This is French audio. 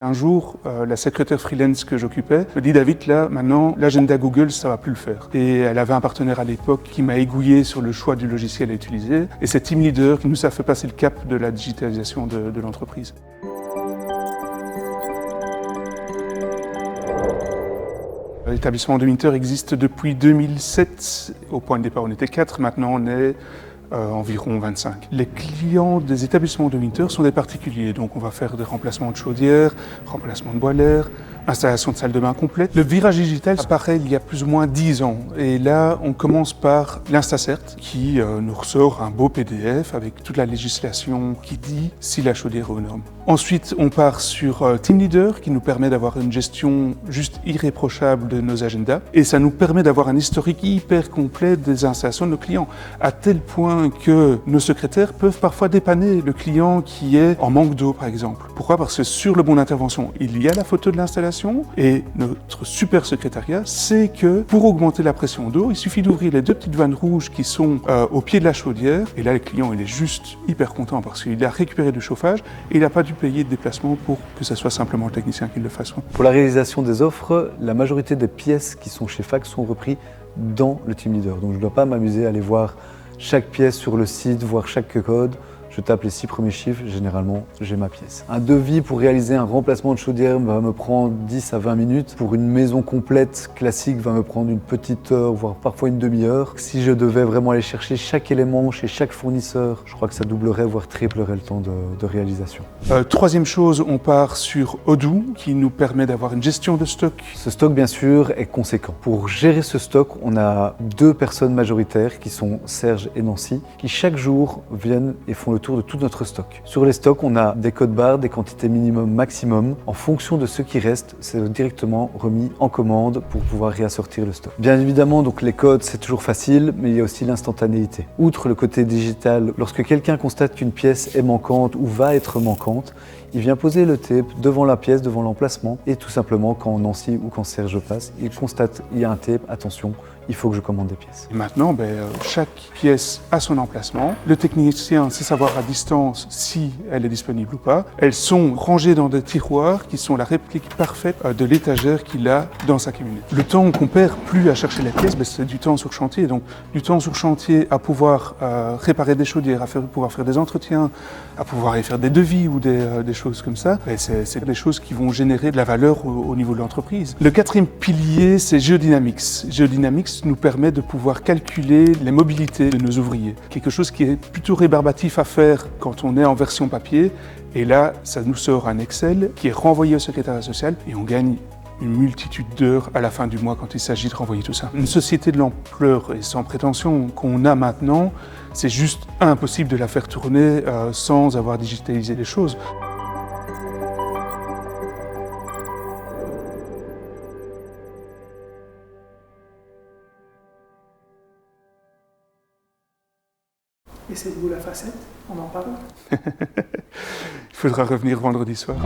Un jour, la secrétaire freelance que j'occupais me dit « David, là, maintenant, l'agenda Google, ça va plus le faire ». Et elle avait un partenaire à l'époque qui m'a aiguillé sur le choix du logiciel à utiliser. Et c'est Team Leader qui nous a fait passer le cap de la digitalisation de l'entreprise. L'établissement de Winter existe depuis 2007. Au point de départ, on était 4, maintenant on est environ 25. Les clients des établissements de Winter sont des particuliers, donc on va faire des remplacements de chaudières, remplacements de boilers, installation de salle de bain complète. Le virage digital apparaît il y a plus ou moins 10 ans et là on commence par l'Instacert qui nous ressort un beau PDF avec toute la législation qui dit si la chaudière est aux normes. Ensuite on part sur Team Leader qui nous permet d'avoir une gestion juste irréprochable de nos agendas et ça nous permet d'avoir un historique hyper complet des installations de nos clients, à tel point que nos secrétaires peuvent parfois dépanner le client qui est en manque d'eau par exemple. Pourquoi? Parce que sur le bon d'intervention, il y a la photo de l'installation et notre super secrétariat sait que pour augmenter la pression d'eau, il suffit d'ouvrir les deux petites vannes rouges qui sont au pied de la chaudière et là le client il est juste hyper content parce qu'il a récupéré du chauffage et il n'a pas dû payer de déplacement pour que ce soit simplement le technicien qui le fasse. Pour la réalisation des offres, la majorité des pièces qui sont chez FAC sont reprises dans le Team Leader. Donc je ne dois pas m'amuser à aller voir chaque pièce sur le site, voir chaque code. Je tape les 6 premiers chiffres, généralement j'ai ma pièce. Un devis pour réaliser un remplacement de chaudière va me prendre 10 à 20 minutes. Pour une maison complète classique va me prendre une petite heure, voire parfois une demi-heure. Si je devais vraiment aller chercher chaque élément chez chaque fournisseur, je crois que ça doublerait, voire triplerait le temps de réalisation. Troisième chose, on part sur Odoo qui nous permet d'avoir une gestion de stock. Ce stock bien sûr est conséquent. Pour gérer ce stock, on a 2 personnes majoritaires qui sont Serge et Nancy, qui chaque jour viennent et font le tour de tout notre stock. Sur les stocks, on a des codes barres, des quantités minimum, maximum. En fonction de ce qui reste, c'est directement remis en commande pour pouvoir réassortir le stock. Bien évidemment, donc les codes, c'est toujours facile, mais il y a aussi l'instantanéité. Outre le côté digital, lorsque quelqu'un constate qu'une pièce est manquante ou va être manquante, il vient poser le tape devant la pièce, devant l'emplacement et tout simplement quand Nancy ou quand Serge passe, il constate qu'il y a un tape, attention, il faut que je commande des pièces. Et maintenant, chaque pièce a son emplacement. Le technicien sait savoir à distance si elle est disponible ou pas. Elles sont rangées dans des tiroirs qui sont la réplique parfaite de l'étagère qu'il a dans sa camionnette. Le temps qu'on perd plus à chercher les pièces, c'est du temps sur chantier. Donc du temps sur chantier à pouvoir réparer des chaudières, à pouvoir faire des entretiens, à pouvoir aller faire des devis ou des choses comme ça. C'est des choses qui vont générer de la valeur au niveau de l'entreprise. Le 4e pilier, c'est Geodynamics. Geodynamics nous permet de pouvoir calculer les mobilités de nos ouvriers. Quelque chose qui est plutôt rébarbatif à faire quand on est en version papier. Et là, ça nous sort un Excel qui est renvoyé au secrétariat social et on gagne une multitude d'heures à la fin du mois quand il s'agit de renvoyer tout ça. Une société de l'ampleur et sans prétention qu'on a maintenant, c'est juste impossible de la faire tourner sans avoir digitalisé les choses. Et cette boule à facettes, on en parle? Il faudra revenir vendredi soir.